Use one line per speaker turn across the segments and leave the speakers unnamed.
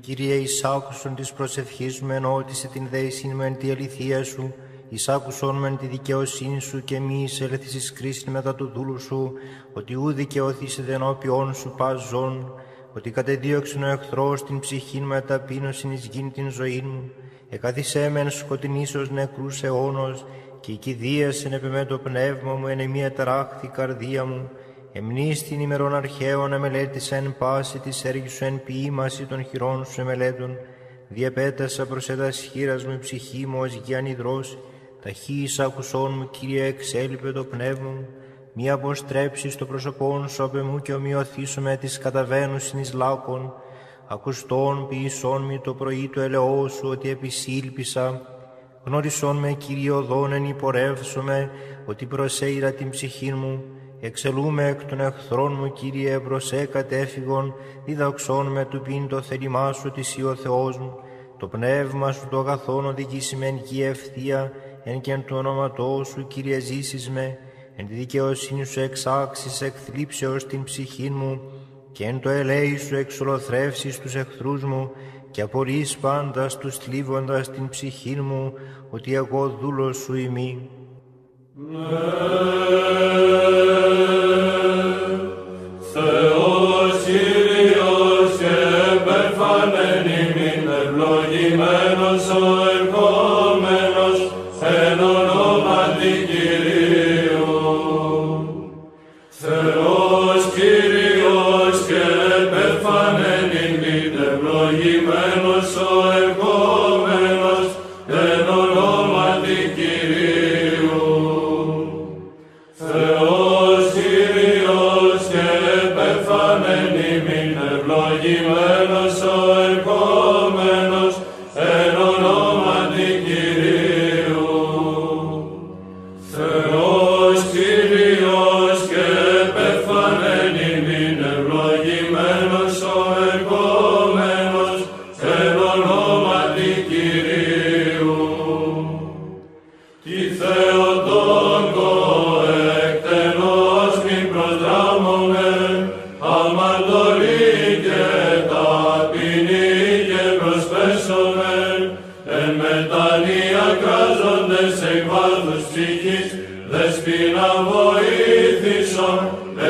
Κύριε, εισάκουσον της προσευχής μου, ενώτισε την δέησιν μου εν τη αληθεία σου, εισάκουσον με τη δικαιοσύνη σου και μη εισέλθεις εις κρίσιν μετά του δούλου σου, ότι ου δικαιωθήσεται ενώπιον σου πας ζών, ότι κατεδίωξεν ο εχθρός την ψυχήν με ταπείνωσιν εις γην την ζωήν μου, εκάθισέ με εν σκοτεινήσεως νεκρούς αιώνος, και η κηδίασεν επ' εμέ το πνεύμα μου, εν εμεί εταράχθη η καρδία μου, εμνήστην ημερών αρχαίων εμελέτησα εν πάση της έργης σου εν ποίημαση των χειρών σου εμελέτων, διεπέτασα προς έτας χείρας μου η ψυχή μου ως γη ανιδρώσει, ταχύης άκουσόν μου, Κύριε, εξέλιπε το πνεύμα μου, μη αποστρέψεις το πρόσωπόν σου απ' εμού και ομοιωθήσω με τις καταβαίνουσιν εις λάκων, ακουστών ποιησόν μη το πρωί του ελαιό σου, ότι επισήλπισα, γνώρισόν με, Κύριε, οδόν εν υπορεύσομαι, ότι προσέειρα την ψυχή μου, εξελούμε εκ των εχθρών μου, Κύριε, προσέ κατέφυγον, διδαξών με του πίν το θέλημά σου, ότι εσύ ο Θεός μου, το πνεύμα σου το αγαθόν οδηγήσει με εν γη ευθεία, εν και εν του όνοματός σου, Κύριε, ζήσεις με, εν τη δικαιοσύνη σου εξάξεις εκ θλίψεως την ψυχή μου, και εν το ελέη σου εξολοθρεύσεις τους εχθρούς μου, και απορείς πάντας τους θλίβοντας την ψυχή μου, ότι εγώ δούλος σου ημί.
Θεός Κύριος και περφανέν ημίν, ευλογημένος ο ερχόμενος εν ονόματι Κυρίου. Θεός Κύριος και περφανέν ημίν, ευλογημένος ο ερχόμενος εν ονόματι Κυρίου. Θεός Κύριος και περφανέν ημίν, ευλογημένος ο ερχόμενος εν ονόματι Κυρίου. Θεός Κύριος και περφανέν ημίν, ευλογημένος ο ερχόμενος εν ονόματι Κυρίου. Τι Θεοτόκο εκτενώς μη προσδράμουμε, αμαρτωλοί και ταπεινοί και προσπέσουμε, εν μετανία κράζοντες εκ βάθους ψυχής, δεσποινα βοήθησον,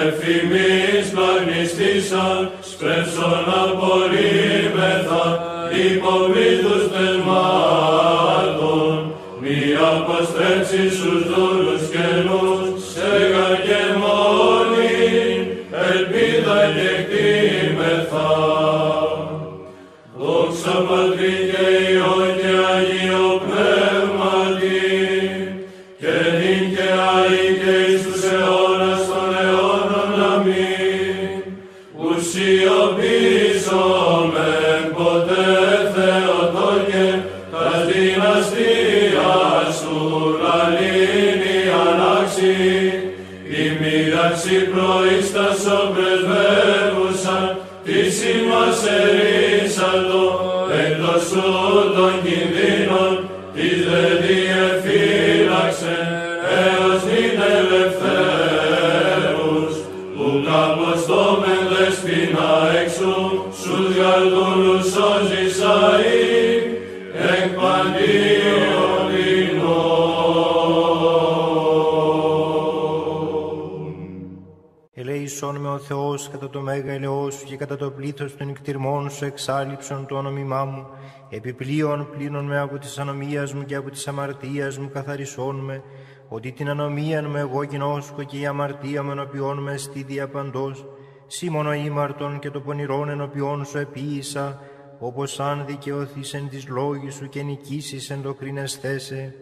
εφημείς πλαγνιστήσαν, σπρέψον απορρίμεθα, υπομήθους πεσμάτων, μη αποστρέψεις τους δούλους καινούς, σέγα και μόνοι, ελπίδα και κτήμεθα. Δόξα Πατρί και Υιό και Αγίο Πνεύματι, και νυν και αεί και εις τους αιώνας των αιώνων. Αμήν. Ουσιοποιήσομεν ποτέ Θεοτόκε, τας δυναστείας σου λαλήνη ανάξι, η μοίραξη προήστασο πρεσβεύουσαν, της ημάς ερήσαντο, εκτός σου των κινδύνων, της δε διεφύλαξε, έως νυν ελευθέρους, που καποστόμεν δεσποινα εξού, σους γαλδούλους σώζεις αεί, εκ παντίων
Ελέησόν με ο Θεός κατά το μέγα ελαιό σου και κατά το πλήθος των νικτυρμών σου εξάλληψον το όνομά μου, επιπλέον πλύνον με από της ανομίας μου και από της αμαρτίας μου καθαρισόν με, ότι την ανομίαν μου εγώ γινώσκω και η αμαρτία μου ενωπιών με εστί διαπαντός, σήμωνο ήμαρτον και το πονηρόν ενωπιών σου επίησα, όπως αν δικαιωθείς εν της λόγης σου και νικήσεις εν το κρίνεσθέσαι.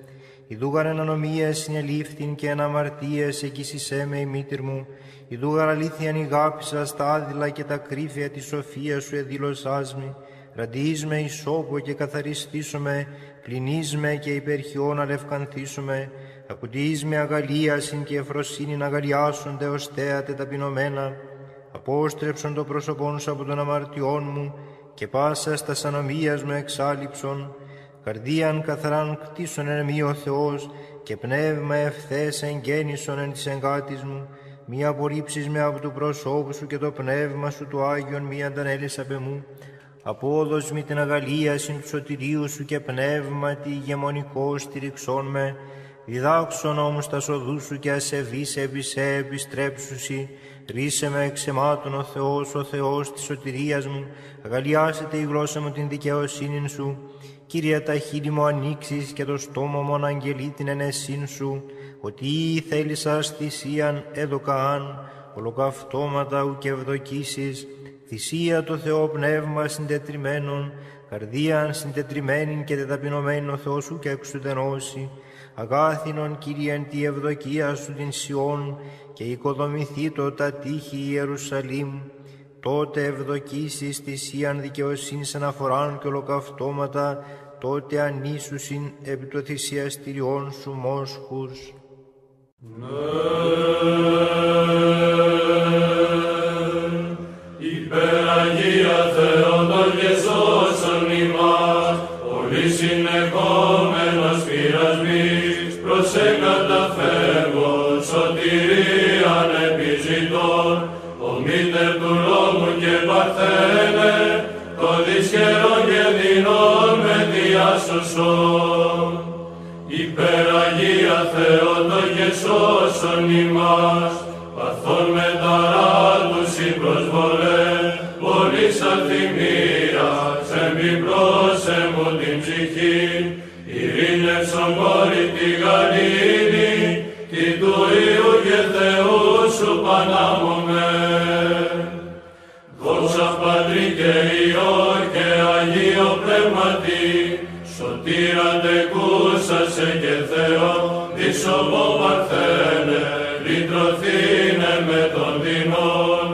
Ιδούγαρ εν ανομίας συνελήφθην και εν αμαρτίας εκείσισέ με η μήτηρ μου, ιδούγαρ αλήθειαν ηγάπησα στα άδειλα και τα κρύφια της σοφίας σου εδήλωσάς με, ραντιείς με ισόπο και καθαριστήσομαι, κλινείς με και υπερχιών αλευκανθήσομαι, ακουτιείς με αγαλίασιν και εφροσύνην αγαλιάσονται ως θέατε ταπεινωμένα, απόστρεψον το πρόσωπόν σου από των αμαρτιών μου και πάσα στα ανομίας μου εξάλληψον, καρδίαν καθαράν κτίσον εν μη ο Θεός και πνεύμα ευθές εγγέννησον εν της εγκάτης μου, μη απορρίψεις με από του προσώπου σου και το πνεύμα σου του Άγιον μη αντανέλεις απ' εμού, Απόδος μη την αγαλίασιν του σωτηρίου σου και πνεύματι ηγεμονικό στηριξών με, διδάξον όμως τα σοδού σου και ασεβείς επισέ επιστρέψουσι, ρίσε με εξαιμάτων ο Θεός της σωτηρίας μου, αγαλιάσετε η γλώσσα μου την δικαιοσύνη σου. Κύριε, τα χείλη μου ανοίξεις και το στόμα μου αναγγελεί την ενεσύν σου, ότι θέλησας θυσίαν εδωκαάν, ολοκαυτώματα ου και ευδοκίσεις, θυσία το Θεό πνεύμα συντετριμένον, καρδίαν συντετριμένην και τεταπεινωμένην ο Θεός σου και εξουδενώσει. Αγάθινον, Κύριε, εν τη ευδοκία σου την Σιών, και οικοδομηθήτω τα τείχη Ιερουσαλήμ. Τότε ευδοκίσεις θυσίαν δικαιοσύνης αναφοράν και ολοκαυτώματα, τότε ανήσουσιν επί το θυσιαστηριών σου μόσχους.
Υπεραγία Θεότον και σώσον ημάς, πολύ συνεχόμενος πειρασμής, προς εκαταφεύγων σωτηρίαν επιζητών, ο μήτερ του λόγου και παρθένε, το δυσχερόν και δεινόν με διάσωσον. Υπεραγία Θεότον και σώσον ημάς, παθών με ταράτους η προσβολέ, πολλής αλθυμίας, εμπιπρώσε μου την ψυχή, ειρήνευσον κόρη τη γαλήνη, τη του Υιού και Θεού σου πανάμωμε. Δόξα Πατρί και Υιό και Αγίο Πνεύματι, σωτήρα τεκούσασε και Θεό, δισοβό παρθένε, λυτρωθήνε με των δεινών,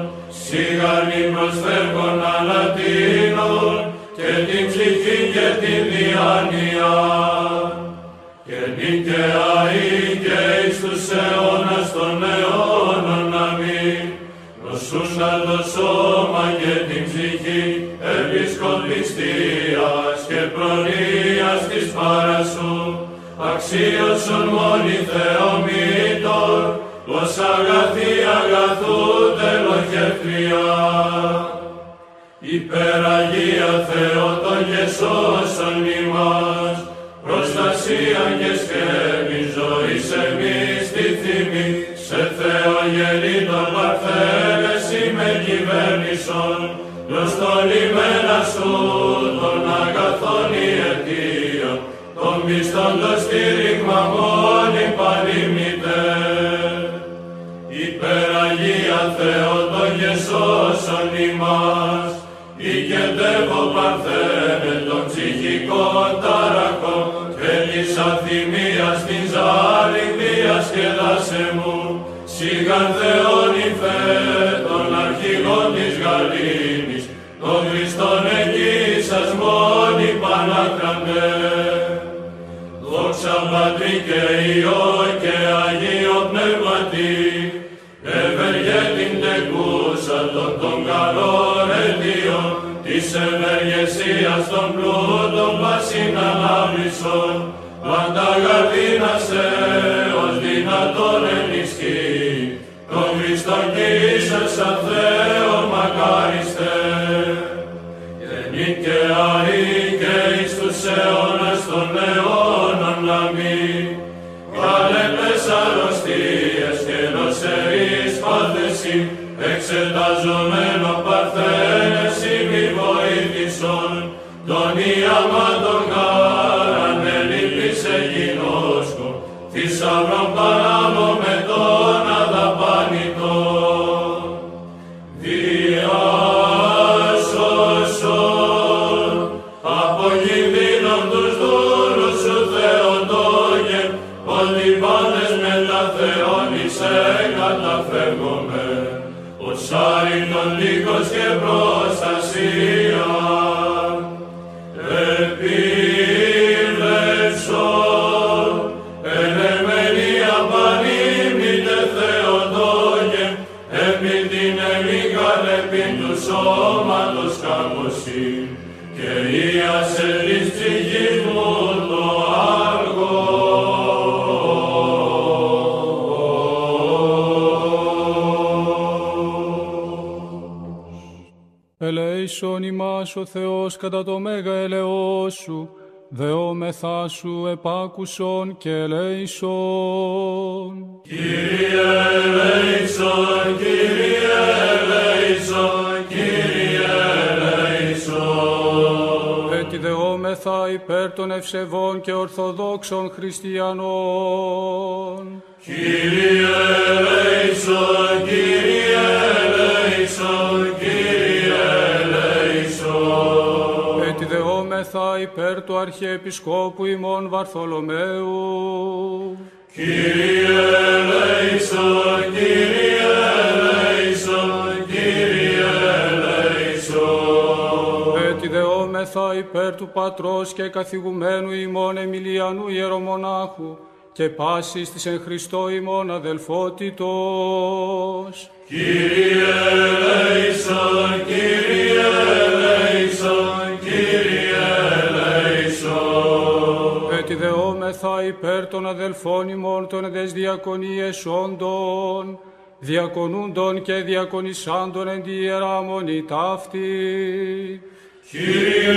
σιγανή προσφεύγων ανατείνων, και την ψυχή και την διάνοια. Και νικαία και εις τους αιώνας των αιώνων αμήν, νοσούντα το σώμα και την ψυχή, επισκοπιστίας και προνοίας της παρασού, αξίωσον μόνοι Θεομήτων, ως αγαθή αγαθού τελοχεύτρια. Υπεραγία Θεότον και σώσον ημάς, προστασίαν και σκέπην ζωής εμείς τη θυμή, σε Θεό γεννήτων παρθένες με κυβέρνησον, προς το λιμένα σου των αγαθών η αιτία, των πιστών το στήριγμα μόνοι πανήμητε. Υπεραγία Θεότον και σώσον ημάς, οικεντεύω παρθένε των ψυχικών ταραχών, και της αθυμίας την ζάλη διασκεδάσε μου, σιγαν Θεόν υφέ των αρχηγών της γαλήνης, των Χριστών εκεί σας μόνοι πανάκραντε. Δόξα Πατρί και Υιό και Αγίο Πνεύματι, ευεργέτην τεκούσα των καλών αιτίων, της ευεργεσίας των πλούτων πάσιν ανάβησον, πάντα γαρδίνασε ως δυνατόν ενισχύ, τον Χριστόν Κύρισας σαν Θεό μακάριστε. Και νικαία και εις τους αιώνας των αιώνων αμήν, καλέπες αρρωστίες και νοσερείς πάθεση, εξεταζομένο παρθένες ημι βοήθησον, τον ιαμάτων χάραν ελίπησε γινώσκο, θησαυρών παράμω με τον αδαπάνητον. Διάσωσον από κινδύνων τους δούλους σου Θεοτόγε, ότι πάντες με τα Θεόνισε καταφεύγομαι, ως άρρητον λύκος και προστασία. Επίδευσον, ενεμένη απανήμητε Θεοτόγε, επί την εμίγαν επί του σώματος καμωσή, και ίασε της ψυχής μου το άργο.
Ελέησον ημάς ημάς ο Θεός κατά το μέγα ελεός σου, δεόμεθά σου επάκουσον και ελέησον.
Κύριε ελέησον, Κύριε ελέησον, Κύριε ελέησον.
Έτσι δεόμεθα υπέρ των ευσεβών και ορθοδόξων χριστιανών.
Κύριε ελέησον, Κύριε ελέησον, Κύριε ελέησον.
Έτσι δεόμεθα υπέρ του Αρχιεπισκόπου ημών Βαρθολομαίου.
Κύριε ελέησον, Κύριε ελέησον, Κύριε ελέησον.
Έτσι δεόμεθα υπέρ του Πατρός και καθηγουμένου ημών Εμιλιανού Ιερομονάχου και πάσης της εν Χριστώ ημών αδελφότητος.
Κύριε ελέησον, Κύριε ελέησον, Κύριε ελέησον.
Έτσι δεόμεθα υπέρ των αδελφών ημών των εδες διακονίες όντων, διακονούντων και διακονισάντων εν τη Ιερά Μονή ταύτη.
Κύριε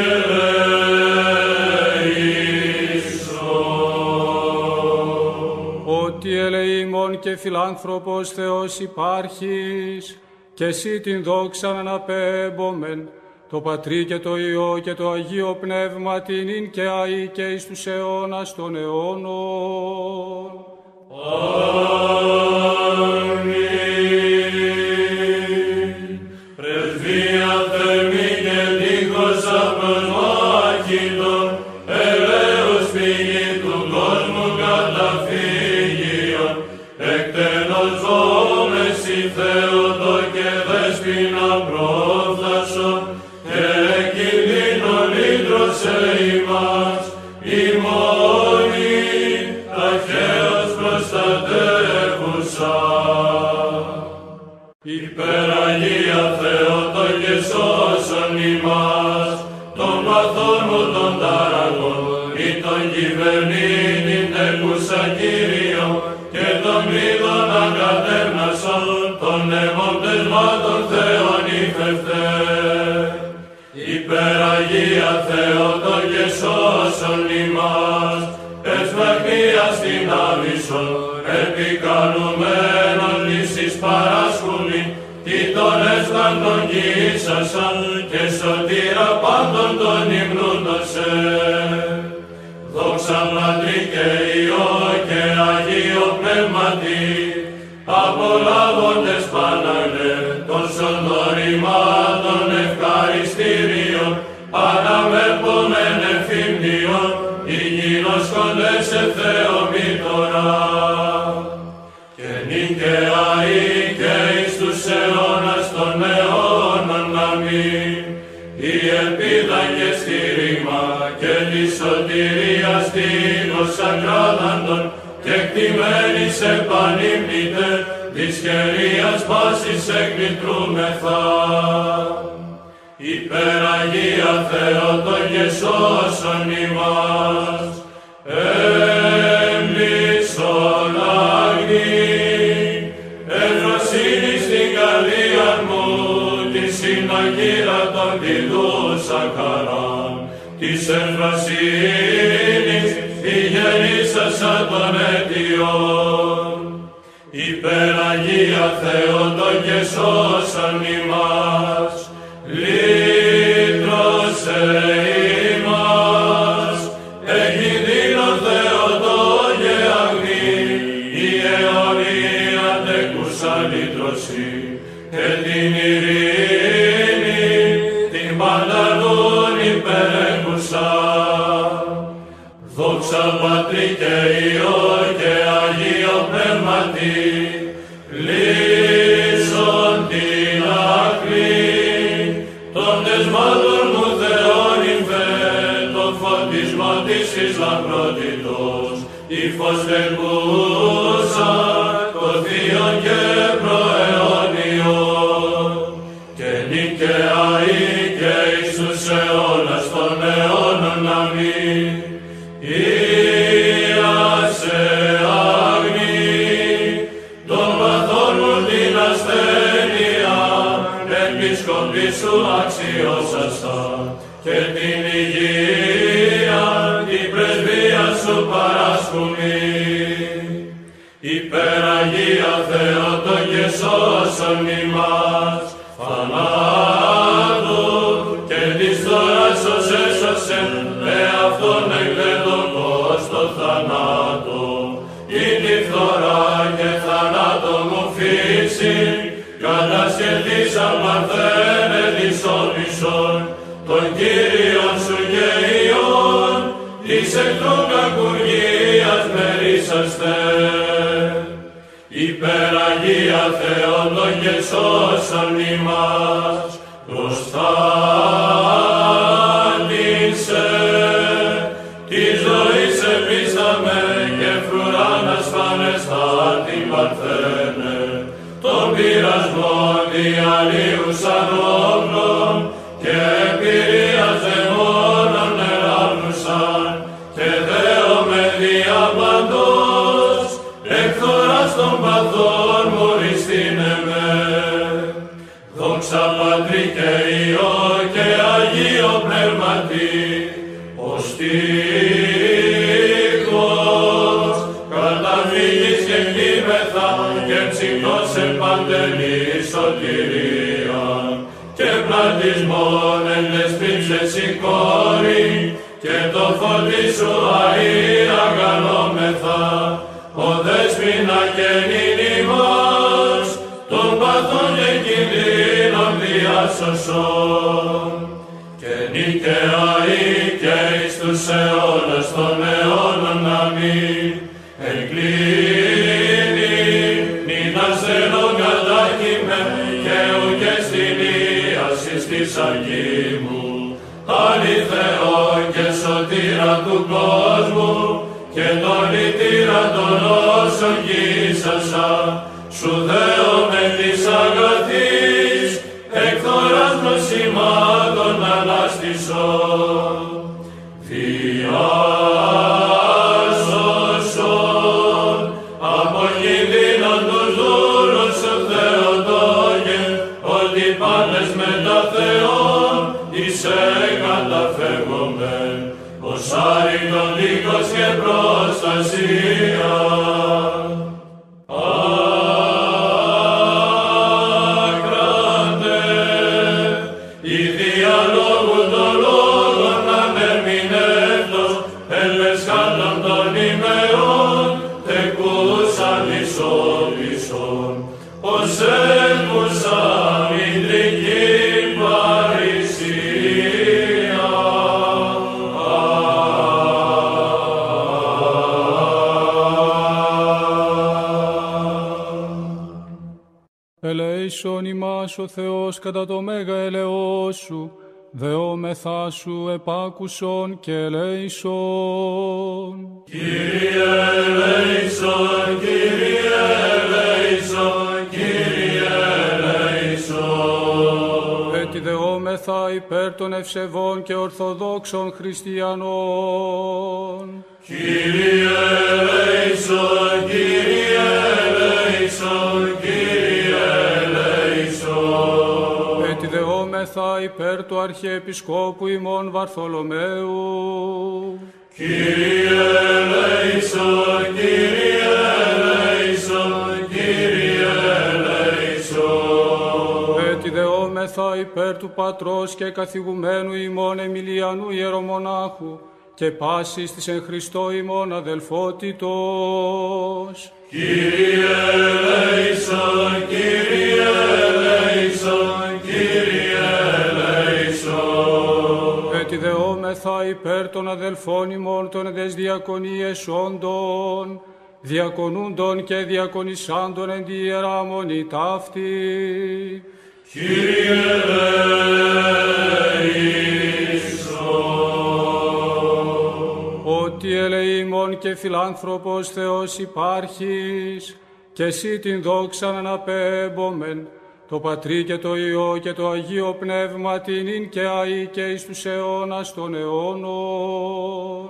ελέησον.
Ότι ελεήμων και φιλάνθρωπος Θεός υπάρχεις, και εσύ την δόξαν αναπέμπομεν, το Πατρί και το Υιό και το Αγίο Πνεύμα την ειν και αεί και εις τους αιώνας των αιώνων.
Αμήν. Πρεσβεία θερμή και τείχος απροσμάχητον, ελέους πηγή του κόσμου καταφύγιον, εκτενώς δόμεση Θεότο και δέσποινα πρόφθασον, και κινδύνων λύτρωσε ημάς, ημώνη ταχαίως προστατεύουσα. Υπεραγία Θεότο και σώσον ημάς, των παθών μου των ταραγών, ή των κυβερνήνην τεκούσα Κύριον, και των μύδων ακατέρνασον, των νεμοπτεσμάτων Θεών υφευτέ. Υπεραγία Θεότο και σώσον ημάς, εσπλαχνίας την άβυσσον, επικαλουμένων λύσεις παράσχουμη, τι τον έσπλαντον γύσασαν, και σωτήρα πάντων των υμνούντων σε. Δόξα Πατρί και Υιό και Αγίο Πνεύματι, απολάβοντες Παναγνέ, των σωτορημάτων ευχαριστήριων, παραμέπομεν εφήμνιον, υγιεινόσκοντες σε Θεομήτωρα. Και νυν και αεί και εις τους αιώνας των αιώνων αμήν. Η ελπίδα και στήριγμα και τη σωτηρίας τείχος ακράδαντον, και κτημένης επανύμνητε, της χερίας πάσης εκκλητρούμεθα. Υπεραγία Θεότο και σώσον ημάς, έμπλησον αγνή, ευφροσύνη στην καρδία μου, τη συναγύρα των διδούσα χαράν, της ευφροσύνης η γεννήσασα των αιτιών. Υπεραγία Θεότο και σώσον ημάς, λύτρωσε ημάς, εκκινδύνων Θεότο και αγνή, η αιωνία τεκούσα λύτρωση, και την ειρήνη, την παντανούν υπερέχουσα. Δόξα Πατρί και Υιό και Αγίο Πνεύματι, λύσον την άκρη, των δεσμάτων μου Θεόν υφέ, τον φωτισμό της εις λαμπρότητος, η φως τελπούσα, το θείον και προαιώνιον, και νυν και αεί και εις τους αιώνας των αιώνων αμήν. Ήασε αγνή, των παθών μου την ασθένεια, επισκοπή σου αξιώσαστα. υγεία, την πρεσβεία σου παράσκουμη. Υπεραγία Θεότο και σώσον ημάς, θανάτου και της θώρας ως έσωσεν, εαυτόν εκδεδοκός το θανάτο. Είναι η φθορά και θανάτο μου φύση, κατασκευτής αμαρθένε της όπισον, τον Κύριον σου και Υιόν, της εκ των κακουργίας μερίσαστε. Υπεραγία Θεότο και σώσον ημάς, προστάτησε, της ζωής επίσταμε και φρουράν ασφανεστά την παρθένε, των πειρασμών διαλύουσαν όπλων και εμπειρίας δαιμόνων ελάμνουσαν και δέομαι διαπαντός, εκθοράς των παθών μου ριστήνεμαι. Δόξα Πατρί και Υιό και Αγίο Πνεύματι, ως τείχος καταφύγεις και κτήμεθα και ψυχτός σε παντελή σωτηρία και πλατισμόν εν δεσπίψες η κόρη και το φωτί σου αΐρα γαλόμεθα, ο δέσποινα και νηνυμός των παθών και κινδύνων διάσωσον και νικαιαή και εις τους αιώνας των αιώνων αμήν. Εγκλίνει νυν ασθενών κατάχυμε και ουκ στην ίασης της αργή μου, αληθεό και σωτήρα του κόσμου και τον λυτήρα των όσων γύσασα, σου δέομαι της αγαθής, εκθοράς νοσημάτων ανάστησον. Διάσωσον από κινδύνων τους δούλους σου Θεοτόκε, ότι πάντες μετά Θεόν είσαι καταφεύγομεν, ως άρρητον δίκος και προστασία. Άκρατε, η διαλόγου των λόγων ανερμηνεύτος, ελεσχάτων των ημερών, τεκούσαν εις όπισον, ως έκουσα μητρική παρησία.
Ελέησον ημάς ο Θεός κατά το μέγα ελεός σου, δεόμεθά σου επάκουσον και ελέησον.
Κύριε ελέησον, Κύριε ελέησον, Κύριε ελέησον.
Έτσι δεόμεθα υπέρ των ευσεβών και ορθοδόξων χριστιανών.
Κύριε ελέησον, Κύριε ελέησον, Κύριε ελέησον.
Έτσι δεόμεθα υπέρ του Αρχιεπισκόπου ημών Βαρθολομαίου.
Κύριε ελέησον, Κύριε ελέησον, Κύριε ελέησον.
Έτσι δεόμεθα υπέρ του Πατρός και καθηγουμένου ημών Εμιλιανού Ιερομονάχου και πάσης της εν Χριστώ ημών αδελφότητος.
Κύριε ελέησον, Κύριε ελέησον, Κύριε ελέησον.
Έτσι δεόμεθα υπέρ των αδελφών ημών των εδες διακονίες όντων, διακονούντων και διακονισάντων εν τη Ιερά Μονή ταύτη.
Κύριε ελέησον.
Ότι ελεήμων και φιλάνθρωπος Θεός υπάρχεις, και εσύ την δόξαν αναπέμπομεν, το Πατρί και το Υιό και το Αγίο Πνεύμα την ειν και αεί και εις τους αιώνας των αιώνων.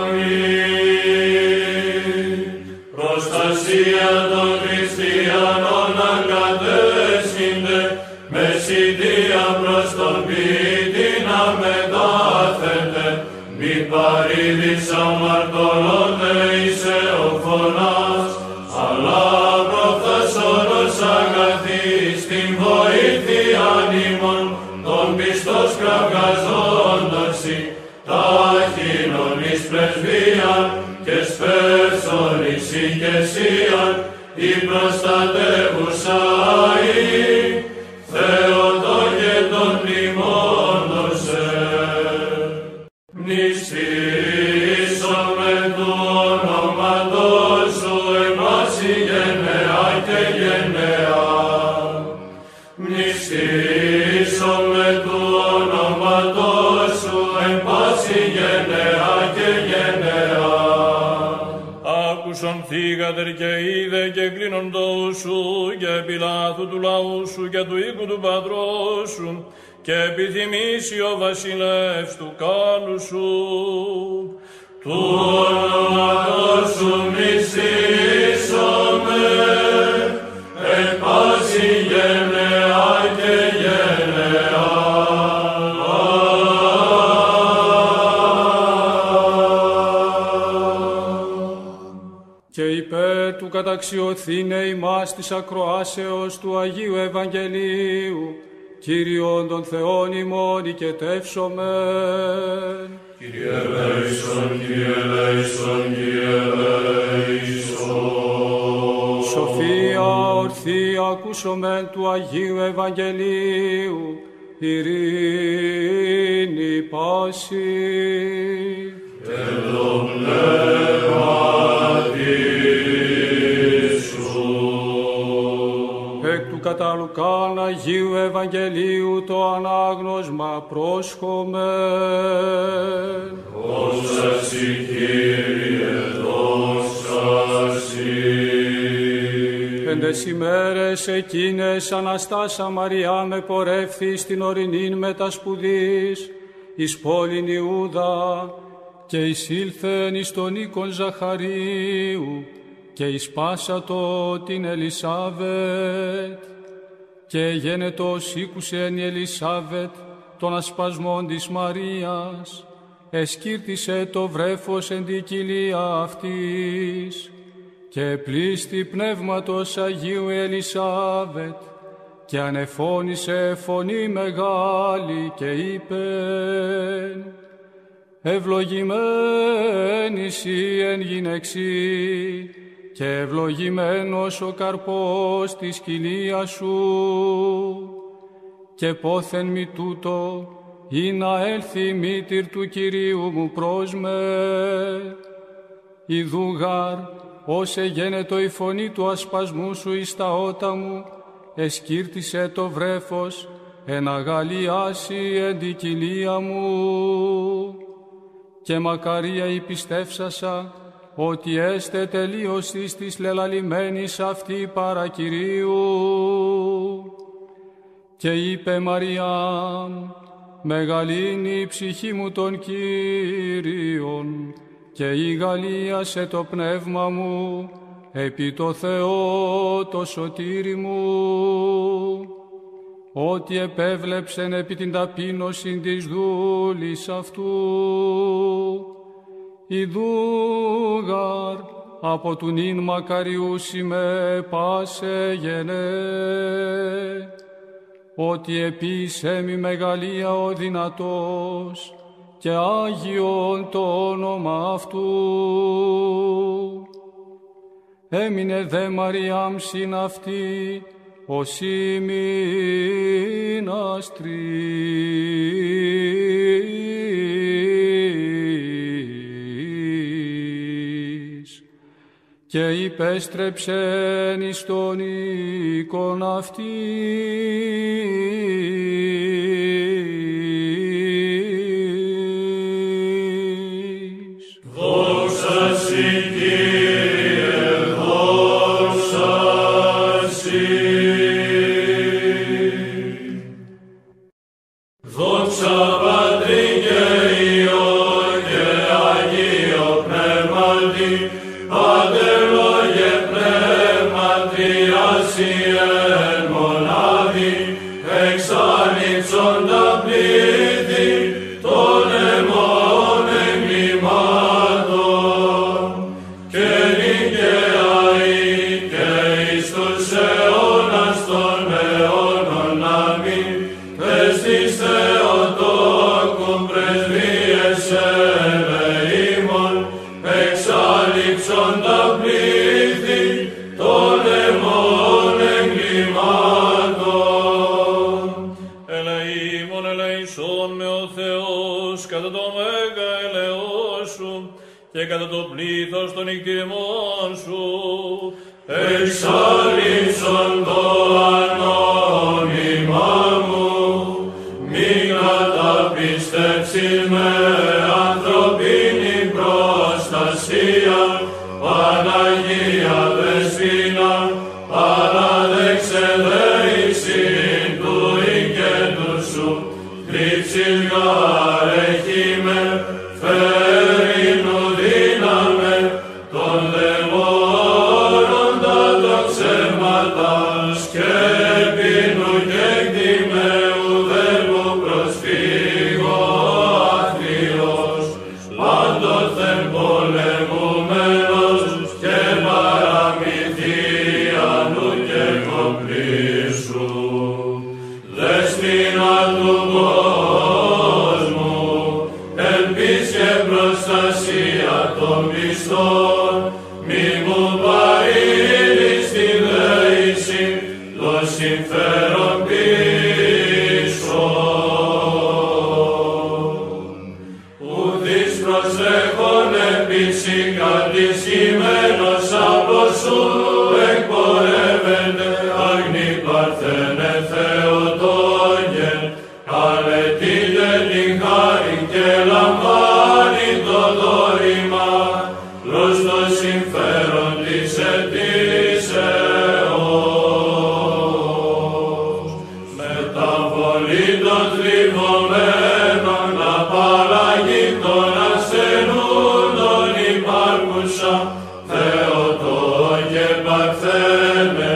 Αμήν. Προστασία των χριστιανών αγκατέσχυνται, με συντία προς τον πίσω. μη παρήδης αμαρτωλότε είσαι ο φωνάς, αλλά προφθασόρος αγαθή στην βοήθεια ημών, των πιστός κραυγαζόντος ταχύνων εις πρεσβείαν και σπέρσον εις ηγεσίαν, η προστατεύουσα η Θεότο και των μνημόντωσε. Μνηστήσομαι του ονόματός σου εν πάση γενεά και γενεά. Μνηστήσομαι του ονόματός σου εν πάση γενεά και γενεά.
Άκουσον θύγατερ και είδε και κλείνοντος σου και Πιλάθου του λαού σου και του οίκου του πατρός σου και επιθυμήσει ο βασιλεύς του κάλου σου.
Του ονόματος σου μνηστήσομαι εν πάση γενεά και γενεά.
Και υπέρ του καταξιωθήνε ημάς της ακροάσεως του Αγίου Ευαγγελίου, Κύριον των Θεών ημών οικετεύσομεν.
Κύριε ελέησον, Κύριε ελέησον, Κύριε ελέησον.
Σοφία ορθή ακούσομεν του Αγίου Ευαγγελίου, ειρήνη πάση.
Και το πνεύματι σου.
Εκ του κατά Λουκάν Αγίου Ευαγγελίου το ανάγνωσμα πρόσχομεν.
Δόξα σοι, Κύριε, δόξα σοι.
Πέντες ημέρες εκείνες Αναστάσα Μαριά με πορεύθη στην ορεινήν μετασπουδής εις πόλην Ιούδα και εισήλθεν εις τον οίκον Ζαχαρίου και εις πάσατο την Ελισάβετ και γένετος ήκουσεν η Ελισάβετ των ασπασμών της Μαρίας, εσκύρτησε το βρέφος εν τη κοιλία αυτής και πλήστη πνεύματος Αγίου Ελισάβετ και ανεφώνησε φωνή μεγάλη και είπεν: ευλογημένη σοι εν γυναιξί και ευλογημένος ο καρπός της κοιλίας σου και πόθεν μη τούτο ή να έλθει η μήτηρ του Κυρίου μου προς με. Ιδού γάρ, ως εγένετο η φωνή του ασπασμού σου εις τα ότα μου, εσκύρτησε το βρέφος, εν αγαλιάσει εν τη κοιλία μου. Και μακαρία η πιστεύσασα, ότι έστε τελείωσης της λελαλημένης αυτή παρά Κυρίου. Και είπε Μαριάμ, μεγαλύνει η ψυχή μου των Κύριων και ηγαλίασε το πνεύμα μου επί το Θεό το σωτήρι μου, ότι επέβλεψεν επί την ταπείνωσιν της δούλης αυτού. Ιδούγαρ από του νυν μακαριούσι με πάσε γενέ, ότι επίσε μη μεγαλεία ο δυνατός και Άγιον το όνομα αυτού. Έμεινε δε Μαριάμ συν αυτή ως ημιναστρής και υπέστρεψεν εις τον οίκον αυτής.
Δόξα σοι, Κύριε, δόξα σοι. Δόξα Πατρί και Υιό και Αγίο Πνεύματι, Πάτερ Λόγε Πνεύματι, Άση εν μονάδι, εξάνοιξον τα πλήθη των αιμών ελεήμων, εξάλληψον τα πλήθη των αιμών εγκλημάτων.
Ελεήμων ελεησόν με ο Θεός κατά το μέγα ελεός σου και κατά το πλήθος των νικτήριμών σου.
Εξάλληψον το ανώνυμά μου, μη καταπιστεύσεις με ανθρωπίνη προστασία, Παναγία Δεσπόινα, παράδεξε δέησιν του οικέτου σου, κρύψεις γαρέχη με, φέρεινου δύναμε, των δαιμόνων τα τοξέματα, σκέπινου και κτημαίου δέρμου προσφύγω άθλιος, πάντοθεν πολεμουμένος και παραμυθίανου και κοπλήσου. Δέσποινα του κόσμου, ελπίς και προστασία των πιστών, μη μου παρήλεις τη δέηση, το συμφέρον πίσω. Ουδείς προσέχων επίση κατησχημένος από σου εκπορεύεται, αγνή παρθένε Θεοτόγεν, καλετείτε την χάρη και λαμβάνει το δώρημα προς το συμφέρον της αιτήσεως. Μεταβολή των θλιβωμένων, απαλλαγή των ασθενούντων υπάρχουσα, Θεοτόγε παρθένε,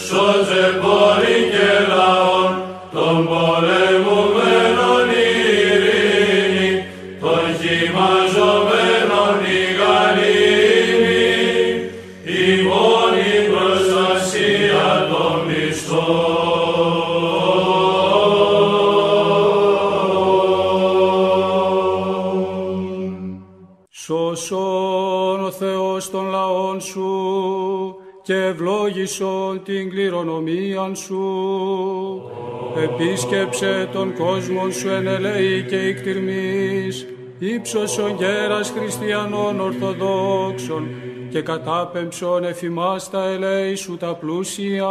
σώζε πόλη και λαόν, των πολεμουμένων ειρήνη, των χυμαζωμένων η γαλήνη, η μόνη προστασία των πιστών.
Σώσον ο Θεός των λαών σου και ευλόγησον την κληρονομίαν σου. Επίσκεψε τον κόσμο σου εν ελεή και ικτυρμής, ύψωσον γέρας χριστιανών ορθοδόξων και κατάπεμψον εφημάς τα ελέη σου τα πλούσια.